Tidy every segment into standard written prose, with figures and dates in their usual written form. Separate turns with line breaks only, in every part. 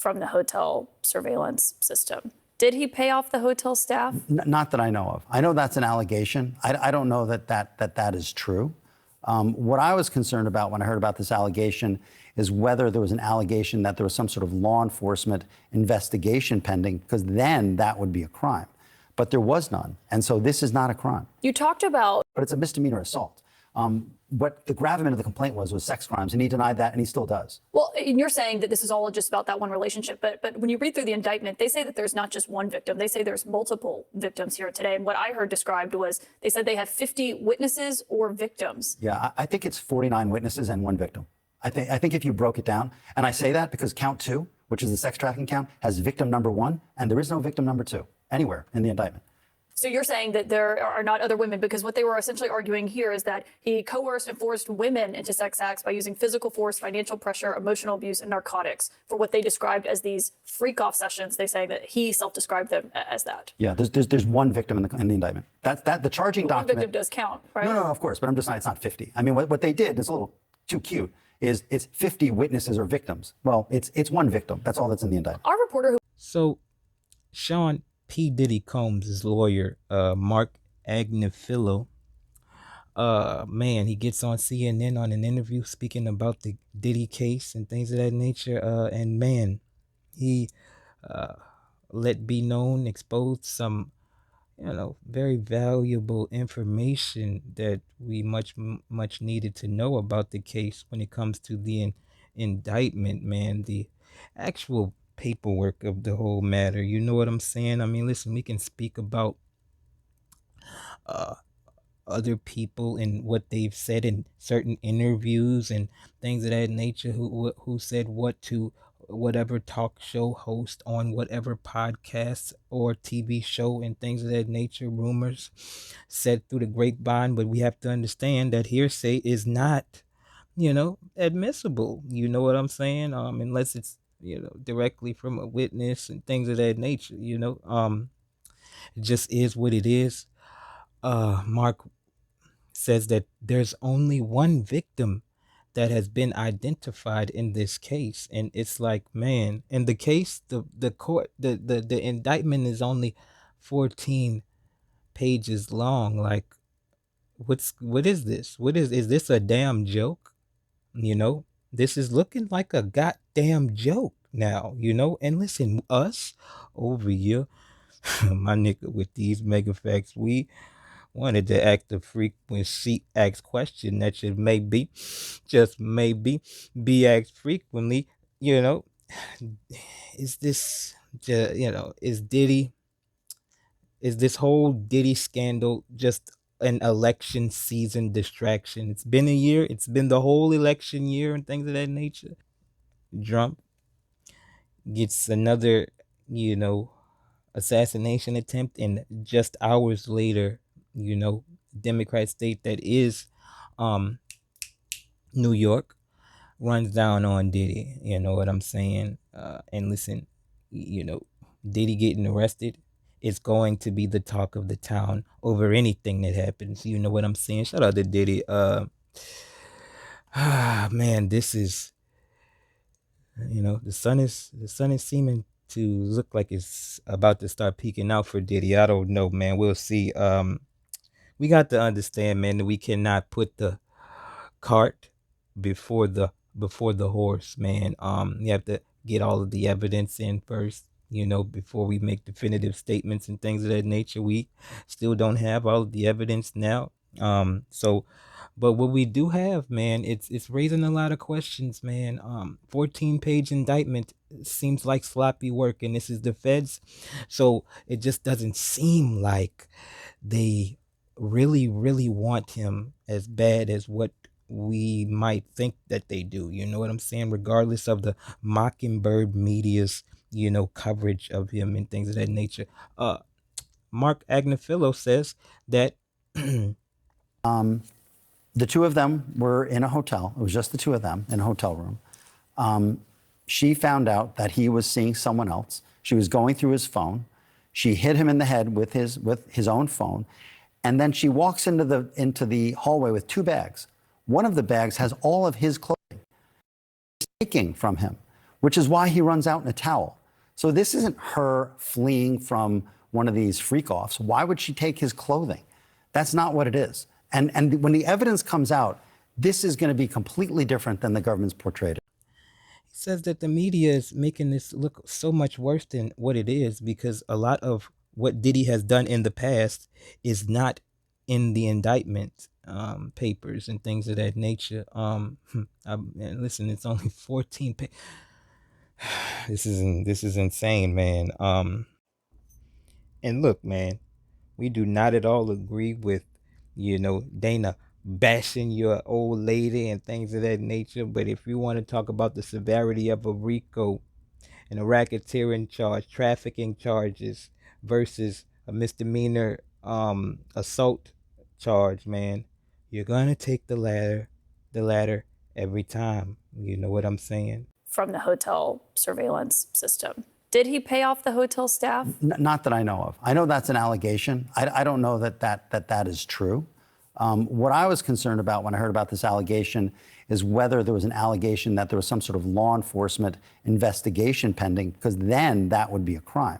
from the hotel surveillance system. Did he pay off the hotel staff?
Not that I know of. I know that's an allegation. I don't know that is true. What I was concerned about when I heard about this allegation is whether there was an allegation that there was some sort of law enforcement investigation pending, because then that would be a crime. But there was none. And so this is not a crime.
You talked about...
But it's a misdemeanor assault. What the gravamen of the complaint was sex crimes, and he denied that, and he still does.
Well, and you're saying that this is all just about that one relationship, but when you read through the indictment, they say that there's not just one victim. They say there's multiple victims here today. And what I heard described was they said they had 50 witnesses or victims.
Yeah, I think it's 49 witnesses and one victim. I think if you broke it down, and I say that because count 2, which is the sex trafficking count, has victim number 1, and there is no victim number 2 anywhere in the indictment.
So you're saying that there are not other women, because what they were essentially arguing here is that he coerced and forced women into sex acts by using physical force, financial pressure, emotional abuse, and narcotics for what they described as these freak-off sessions. They say that he self-described them as that.
Yeah, there's one victim in the indictment. That the charging document.
One victim does count, right?
No, of course, but I'm just saying it's not 50. I mean, what they did is a little too cute. Is it's 50 witnesses or victims. Well, it's one victim. That's all that's in the indictment.
Our reporter who...
So, Sean P. Diddy Combs' lawyer, Marc Agnifilo, man, he gets on CNN on an interview speaking about the Diddy case and things of that nature. And man, he let be known, exposed some, very valuable information that we much needed to know about the case when it comes to the indictment, man, the actual paperwork of the whole matter. You know what I'm saying? I mean, listen, we can speak about other people and what they've said in certain interviews and things of that nature, who said what to whatever talk show host on whatever podcast or TV show and things of that nature, rumors said through the grapevine. But we have to understand that hearsay is not, admissible. You know what I'm saying? Unless it's, directly from a witness and things of that nature, it just is what it is. Marc says that there's only one victim that has been identified in this case. And it's like, man, in the case, the court, the indictment is only 14 pages long. Like, what is this? Is this a damn joke? This is looking like a goddamn joke now, and listen, us over here, my nigga, with these mega facts, we wanted to ask the frequency asked question that should maybe, just maybe, be asked frequently, is this, is this whole Diddy scandal just an election season distraction? It's been a year. It's been the whole election year and things of that nature. Trump gets another, assassination attempt, and just hours later, Democrat state that is New York runs down on Diddy. You know what I'm saying? And listen, Diddy getting arrested, it's going to be the talk of the town over anything that happens. You know what I'm saying? Shout out to Diddy. Man, this is, the sun is seeming to look like it's about to start peeking out for Diddy. I don't know, man. We'll see. We got to understand, man, that we cannot put the cart before the horse, man. You have to get all of the evidence in first, before we make definitive statements and things of that nature. We still don't have all of the evidence now. But what we do have, man, it's raising a lot of questions, man. 14-page indictment seems like sloppy work, and this is the feds. So it just doesn't seem like they really, really want him as bad as what we might think that they do. You know what I'm saying? Regardless of the Mockingbird media's, coverage of him and things of that nature. Marc Agnifilo says that
the two of them were in a hotel. It was just the two of them in a hotel room. She found out that he was seeing someone else. She was going through his phone. She hit him in the head with his own phone. And then she walks into the hallway with 2 bags. One of the bags has all of his clothing. She's taking from him. which is why he runs out in a towel. So this isn't her fleeing from one of these freak-offs. Why would she take his clothing? That's not what it is. And when the evidence comes out, this is going to be completely different than the government's portrayed it.
He says that the media is making this look so much worse than what it is because a lot of what Diddy has done in the past is not in the indictment papers and things of that nature. And listen, it's only 14 pages. This is insane, man. And look, man, we do not at all agree with, Dana bashing your old lady and things of that nature. But if you want to talk about the severity of a RICO and a racketeering charge, trafficking charges versus a misdemeanor assault charge, man, you're gonna take the latter every time. You know what I'm saying?
From the hotel surveillance system. Did he pay off the hotel staff?
Not that I know of. I know that's an allegation. I don't know that is true. What I was concerned about when I heard about this allegation is whether there was an allegation that there was some sort of law enforcement investigation pending, because then that would be a crime.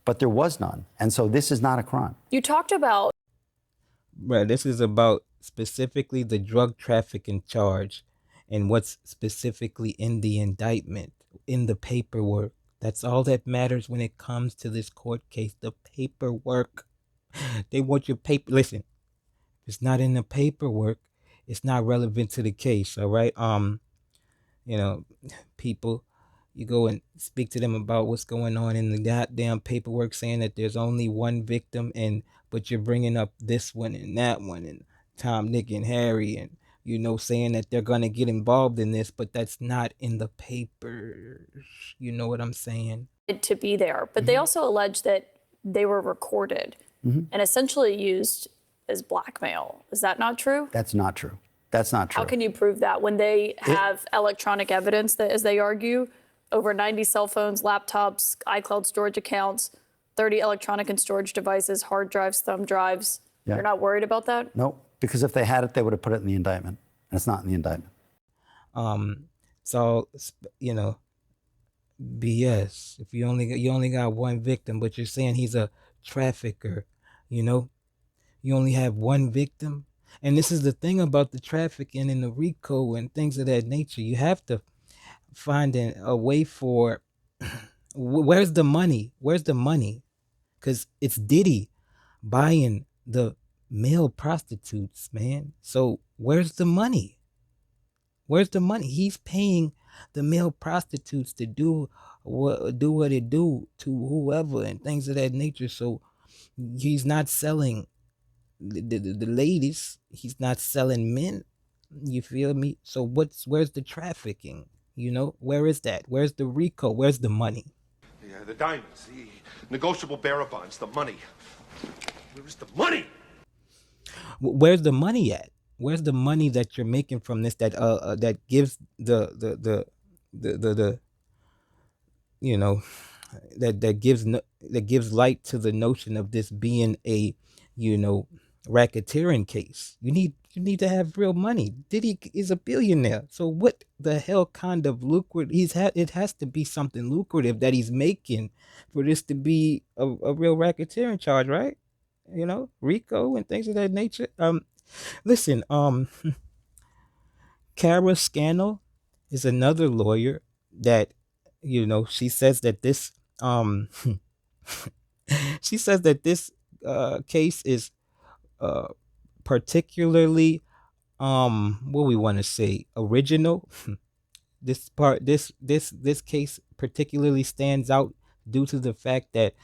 But there was none. And so this is not a crime.
You talked about.
Right, this is about specifically the drug trafficking charge and what's specifically in the indictment, in the paperwork. That's all that matters when it comes to this court case, the paperwork. They want your paper. Listen, if it's not in the paperwork, it's not relevant to the case, all right? People, you go and speak to them about what's going on in the goddamn paperwork, saying that there's only one victim, but you're bringing up this one and that one and Tom, Nick, and Harry, and saying that they're gonna get involved in this, but that's not in the papers. You know what I'm saying?
To be there, but they also allege that they were recorded and essentially used as blackmail. Is that not true?
That's not true. That's not true.
How can you prove that when they have electronic evidence that, as they argue, over 90 cell phones, laptops, iCloud storage accounts, 30 electronic and storage devices, hard drives, thumb drives? Yeah. You're not worried about that?
Nope. Because if they had it, they would have put it in the indictment. And it's not in the indictment.
So, BS. If you only got one victim, but you're saying he's a trafficker, you only have one victim. And this is the thing about the trafficking and the RICO and things of that nature. You have to find a way for, where's the money? Where's the money? Because it's Diddy buying the male prostitutes, man. So where's the money? Where's the money? He's paying the male prostitutes to do what they do to whoever and things of that nature. So he's not selling the ladies. He's not selling men. You feel me? So where's the trafficking? Where is that? Where's the RICO? Where's the money?
Yeah, the diamonds, the negotiable bearer bonds, the money. Where's the money?
Where's the money at? Where's the money that you're making from this that gives that gives light to the notion of this being a racketeering case? You need to have real money. Diddy is a billionaire. So what the hell kind of lucrative it has to be something lucrative that he's making for this to be a real racketeering charge, right? RICO and things of that nature. Listen, Kara Scannell is another lawyer that, she says that this case is particularly what we want to say original. This case particularly stands out due to the fact that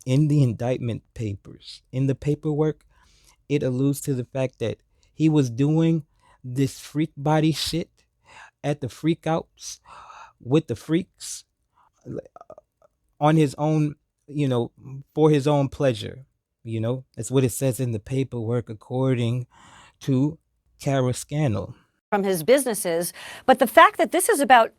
in the indictment papers, in the paperwork, it alludes to the fact that he was doing this freak body shit at the freak outs with the freaks on his own, for his own pleasure. That's what it says in the paperwork, according to Kara Scannell.
From his businesses, but the fact that this is about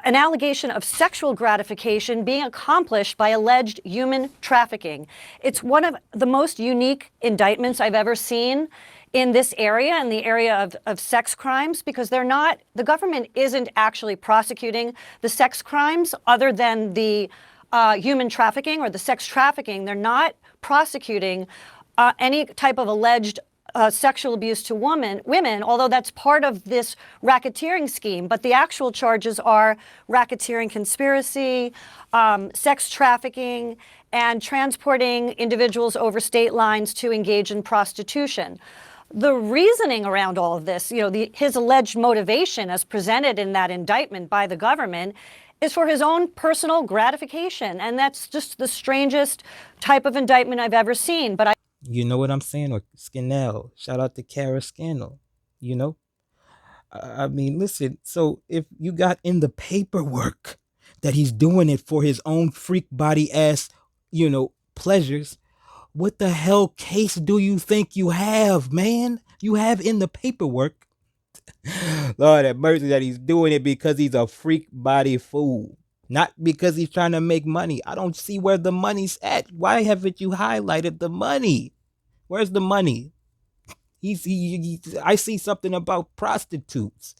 an allegation of sexual gratification being accomplished by alleged human trafficking. It's one of the most unique indictments I've ever seen. in this area, in the area of sex crimes, because the government isn't actually prosecuting the sex crimes other than the human trafficking or the sex trafficking. They're not prosecuting any type of alleged sexual abuse to women, although that's part of this racketeering scheme. But the actual charges are racketeering conspiracy, sex trafficking, and transporting individuals over state lines to engage in prostitution. The reasoning around all of this, his alleged motivation as presented in that indictment by the government, is for his own personal gratification. And that's just the strangest type of indictment I've ever seen. But
You know what I'm saying? Or Scannell. Shout out to Kara Scannell. I mean, listen, so if you got in the paperwork that he's doing it for his own freak body ass, pleasures, what the hell case do you think you have, man? You have in the paperwork, Lord have mercy, that he's doing it because he's a freak body fool. Not because he's trying to make money. I don't see where the money's at. Why haven't you highlighted the money? Where's the money? I see something about prostitutes.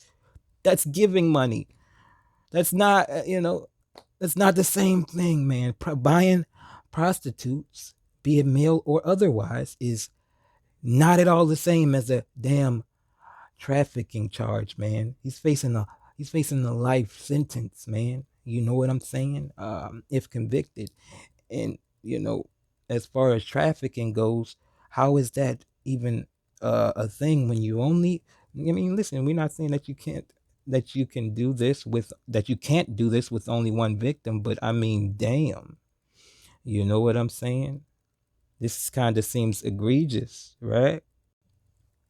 That's giving money. That's not, that's not the same thing, man. Buying prostitutes, be it male or otherwise, is not at all the same as a damn trafficking charge, man. He's facing a life sentence, man. You know what I'm saying? If convicted. And, as far as trafficking goes, how is that even a thing when you only, listen, we're not saying that you can't do this with only one victim, but I mean, damn, you know what I'm saying? This kind of seems egregious, right?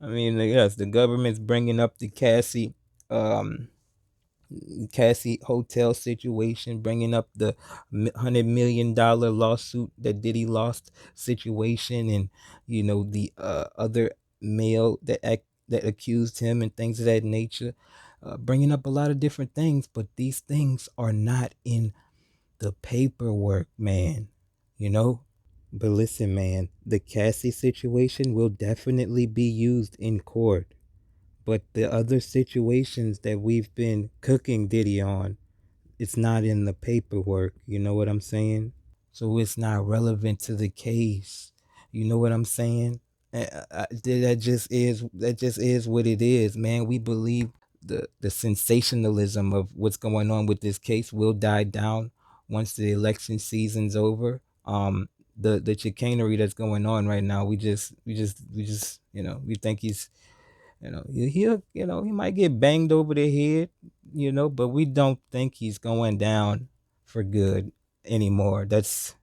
I mean, yes, the government's bringing up the Cassie hotel situation, bringing up the $100 million lawsuit that Diddy lost situation, and the other male that accused him and things of that nature, bringing up a lot of different things, but these things are not in the paperwork, man. But listen, man, the Cassie situation will definitely be used in court. But the other situations that we've been cooking Diddy on, it's not in the paperwork. You know what I'm saying? So it's not relevant to the case. You know what I'm saying? That just is what it is, man. We believe the sensationalism of what's going on with this case will die down once the election season's over. The chicanery that's going on right now, we just we think he's, he might get banged over the head, but we don't think he's going down for good anymore. That's,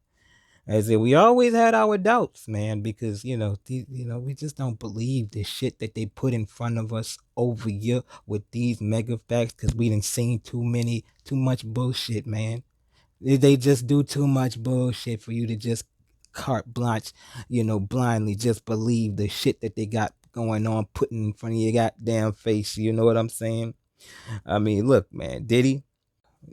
as if we always had our doubts, man, because we just don't believe the shit that they put in front of us over here with these mega facts, because we done seen too much bullshit, man. They just do too much bullshit for you to just carte blanche, blindly just believe the shit that they got going on, putting in front of your goddamn face. You know what I'm saying? I mean, look, man, Diddy,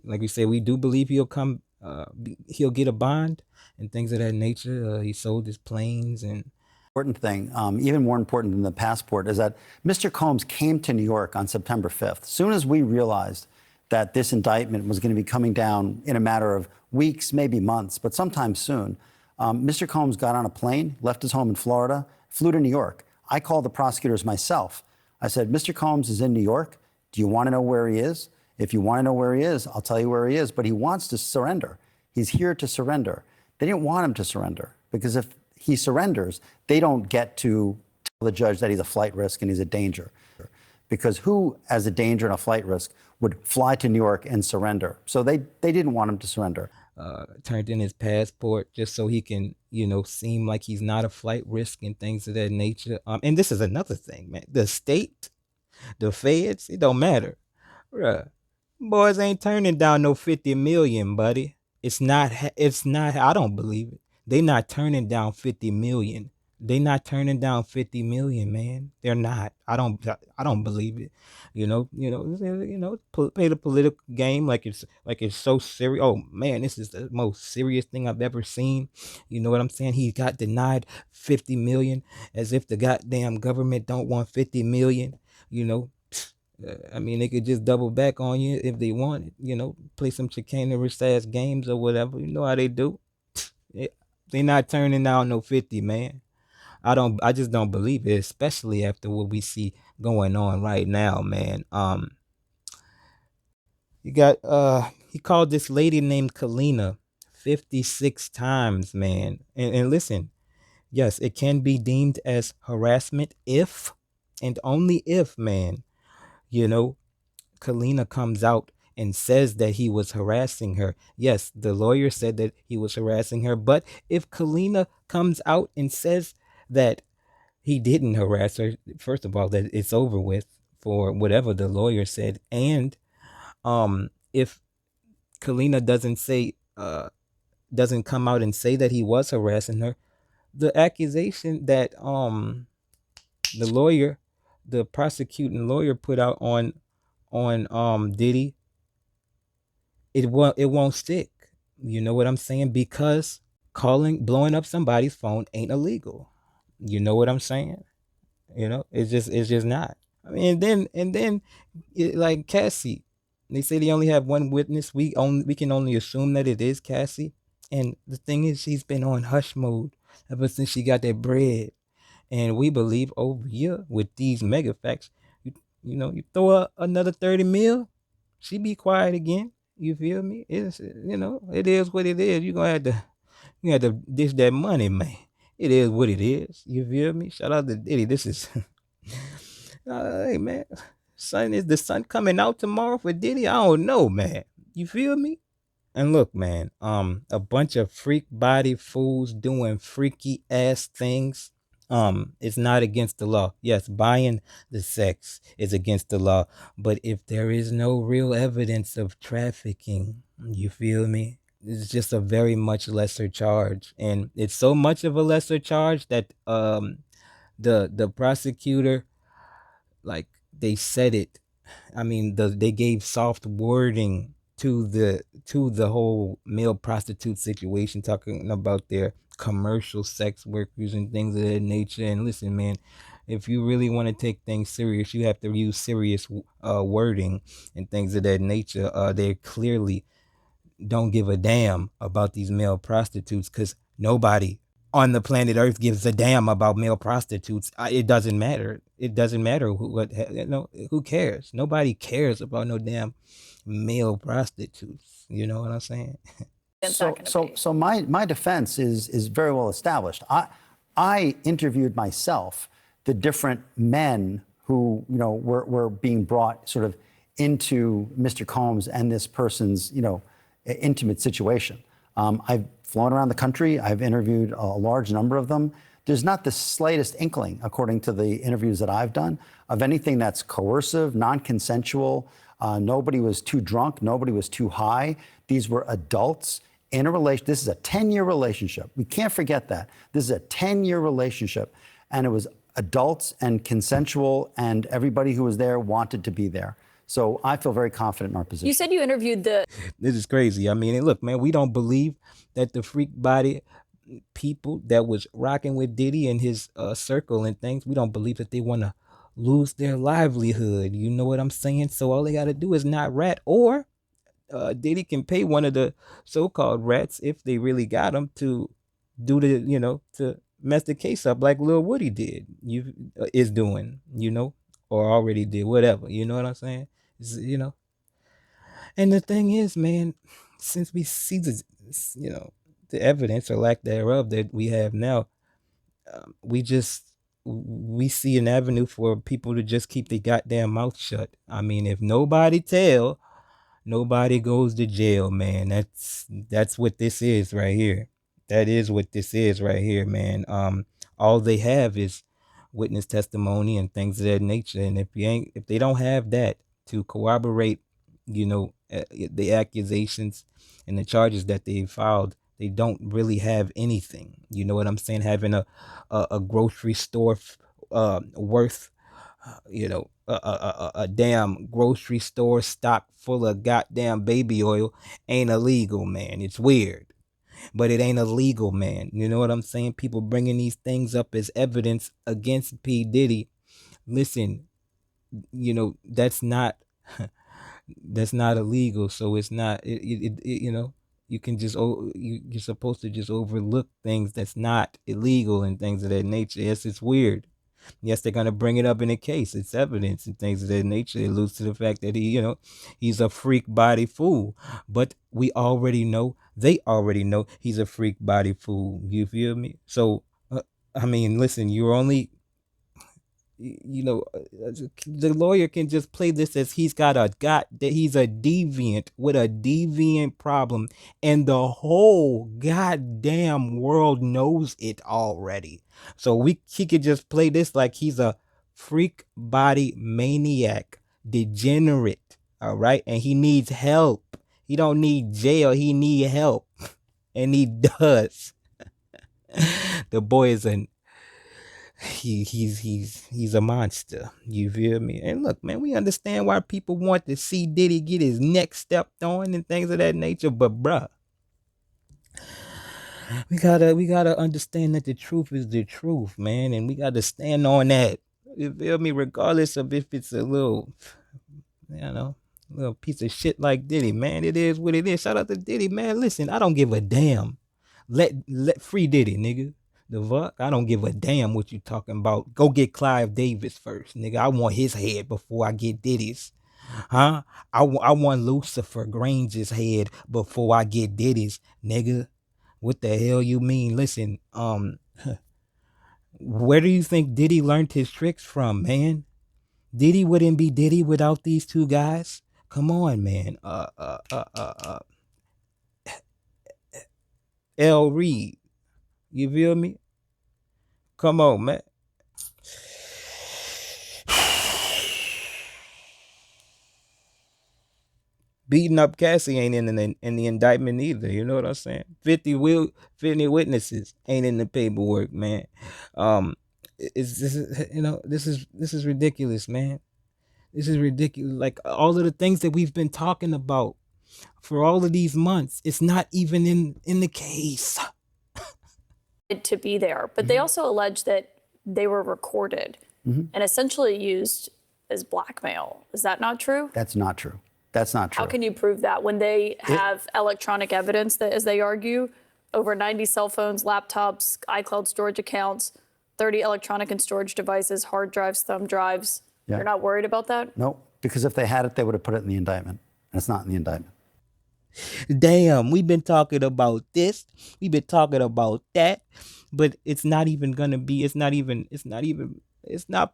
like we said, we do believe he'll get a bond and things of that nature. He sold his planes. And
important thing, even more important than the passport, is that Mr. Combs came to New York on September 5th. As soon as we realized that this indictment was going to be coming down in a matter of weeks, maybe months, but sometime soon, Mr. Combs got on a plane, left his home in Florida, flew to New York. I called the prosecutors myself. I said, Mr. Combs is in New York. Do you want to know where he is? If you want to know where he is, I'll tell you where he is. But he wants to surrender. He's here to surrender. They didn't want him to surrender, because if he surrenders, they don't get to tell the judge that he's a flight risk and he's a danger. Because who, as a danger and a flight risk, would fly to New York and surrender? So they didn't want him to surrender.
Turned in his passport just so he can, seem like he's not a flight risk and things of that nature. And this is another thing, man. The state, the feds, it don't matter. Bruh, boys ain't turning down no 50 million, buddy. It's not, I don't believe it. They not turning down 50 million. They not turning down 50 million, man. They're not. I don't believe it. Play the political game like it's so serious. Oh man, this is the most serious thing I've ever seen. You know what I'm saying? He got denied 50 million, as if the goddamn government don't want 50 million, you know. I mean, they could just double back on you if they want, play some chicanerous ass games or whatever. You know how they do. They not turning down no 50, man. I just don't believe it, especially after what we see going on right now, man. You got he called this lady named Kalina 56 times, man. And listen, yes, it can be deemed as harassment if and only if, man, you know, Kalina comes out and says that he was harassing her. Yes, the lawyer said that he was harassing her, but if Kalina comes out and says that he didn't harass her, first of all, that it's over with for whatever the lawyer said. And if Kalina doesn't come out and say that he was harassing her, the accusation that the lawyer, the prosecuting lawyer, put out on Diddy, it won't stick. You know what I'm saying? Because blowing up somebody's phone ain't illegal. You know what I'm saying? It's just not. I mean, and then like Cassie, they say they only have one witness. We can only assume that it is Cassie. And the thing is, she's been on hush mode ever since she got that bread. And we believe over here with these mega facts, you throw another 30 mil, she be quiet again. You feel me? It is what it is. You have to dish that money, man. It is what it is. You feel me? Shout out to Diddy. This is hey man. Is the sun coming out tomorrow for Diddy? I don't know, man. You feel me? And look, man, a bunch of freak body fools doing freaky ass things. It's not against the law. Yes, buying the sex is against the law. But if there is no real evidence of trafficking, you feel me? It's just a very much lesser charge. And it's so much of a lesser charge that the prosecutor, like, they said it. I mean, they gave soft wording to the whole male prostitute situation, talking about their commercial sex workers and things of that nature. And listen, man, if you really want to take things serious, you have to use serious wording and things of that nature. They clearly don't give a damn about these male prostitutes, because nobody on the planet Earth gives a damn about male prostitutes. It doesn't matter. It doesn't matter who cares. Nobody cares about no damn male prostitutes. You know what I'm saying?
So my defense is very well established. I interviewed myself the different men who were being brought sort of into Mr. Combs and this person's intimate situation. I've flown around the country. I've interviewed a large number of them. There's not the slightest inkling, according to the interviews that I've done, of anything that's coercive, non-consensual. Nobody was too drunk. Nobody was too high. These were adults in a relation. This is a 10-year relationship. We can't forget that. This is a 10-year relationship. And it was adults and consensual, and everybody who was there wanted to be there. So I feel very confident in our position.
You said you interviewed the...
This is crazy. I mean, look, man, we don't believe that the freak body people that was rocking with Diddy and his circle and things, we don't believe that they want to lose their livelihood. You know what I'm saying? So all they got to do is not rat, or Diddy can pay one of the so-called rats, if they really got him, to do to mess the case up like Lil Woody did, is doing, or already did, whatever. You know what I'm saying? And the thing is, man, since we see the evidence or lack thereof that we have now, we see an avenue for people to just keep their goddamn mouth shut. I mean, if nobody tell, nobody goes to jail, man. That's what this is right here. That is what this is right here, man. All they have is witness testimony and things of that nature. And if they don't have that to corroborate, the accusations and the charges that they filed, They don't really have anything. You know what I'm saying? Having a grocery store worth, a damn grocery store stock full of goddamn baby oil ain't illegal, man. It's weird, but it ain't illegal, man. You know what I'm saying? People bringing these things up as evidence against P. Diddy. Listen, that's not that's not illegal, so it's not you can just you're supposed to just overlook things that's not illegal and things of that nature. Yes, it's weird. Yes, they're gonna bring it up in a case. It's evidence and things of that nature. It alludes to the fact that he's a freak body fool. But we already know, they already know he's a freak body fool. You feel me? So I mean, listen, you're only the lawyer can just play this as he's that he's a deviant with a deviant problem, and the whole goddamn world knows it already. So he could just play this like he's a freak body maniac, degenerate, all right, and he needs help. He don't need jail, he need help, and he does. The boy is he's a monster. You feel me? And look, man, we understand why people want to see Diddy get his neck stepped on and things of that nature, but bruh, we gotta understand that the truth is the truth, man, and we gotta stand on that. You feel me? Regardless of if it's a little piece of shit like Diddy, man. It is what it is. Shout out to Diddy, man. Listen, I don't give a damn. Let free Diddy, nigga. The fuck? I don't give a damn what you talking about. Go get Clive Davis first, nigga. I want his head before I get Diddy's. Huh? I want Lucifer Grange's head before I get Diddy's, nigga. What the hell you mean? Listen, where do you think Diddy learned his tricks from, man? Diddy wouldn't be Diddy without these two guys. Come on, man. L. Reed. You feel me? Come on, man. Beating up Cassie ain't in the indictment either. You know what I'm saying? 50 witnesses ain't in the paperwork, man. This is ridiculous, man. This is ridiculous. Like all of the things that we've been talking about for all of these months, it's not even in the case.
To be there, but they also allege that they were recorded and essentially used as blackmail. Is that not true?
That's not true. That's not true.
How can you prove that when they have electronic evidence that, as they argue, over 90 cell phones, laptops, iCloud storage accounts, 30 electronic and storage devices, hard drives, thumb drives? Yeah. You're not worried about that?
No, because if they had it, they would have put it in the indictment. And it's not in the indictment.
Damn, we've been talking about this, we've been talking about that, but it's not even gonna be, it's not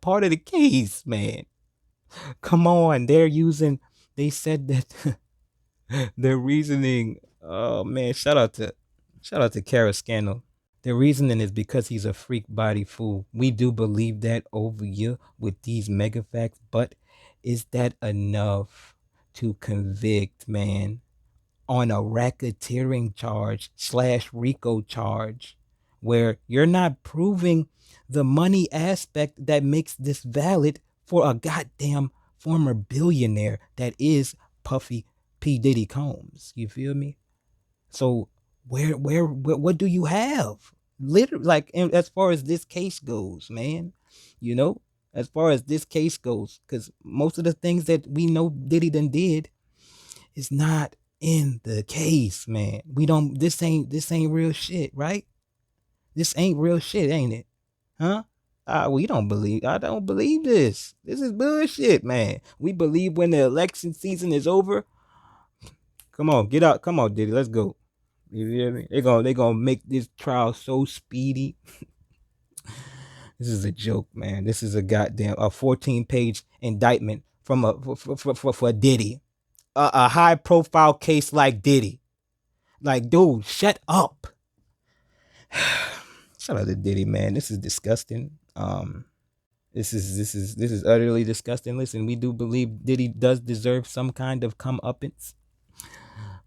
part of the case, man. Come on, they said that their reasoning, oh man, shout out to Kara Scannell. Their reasoning is because he's a freak body fool. We do believe that over here with these mega facts, but is that enough to convict, man, on a racketeering charge / RICO charge, where you're not proving the money aspect that makes this valid for a goddamn former billionaire that is Puffy P. Diddy Combs? You feel me? So what do you have? Literally, like, as far as this case goes, man, as far as this case goes, because most of the things that we know Diddy done did is not in the case, man. This ain't real shit, right? This ain't real shit, ain't it? Huh? I don't believe this. This is bullshit, man. We believe when the election season is over. Come on, get out. Come on, Diddy, let's go. You hear me? They gonna make this trial so speedy. This is a joke, man. This is a 14-page indictment for Diddy. A high-profile case like Diddy. Like, dude, shut up. Shout out to Diddy, man. This is disgusting. This is utterly disgusting. Listen, we do believe Diddy does deserve some kind of comeuppance.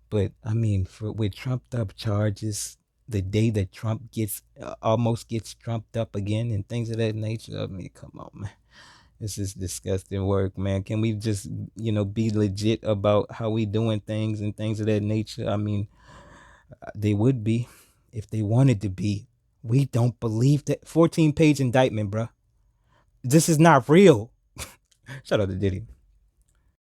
But I mean, with trumped up charges, the day that Trump gets almost gets trumped up again and things of that nature. I mean, come on, man. This is disgusting work, man. Can we just, be legit about how we doing things and things of that nature? I mean, they would be if they wanted to be. We don't believe that 14-page indictment, bruh. This is not real. Shout out to Diddy.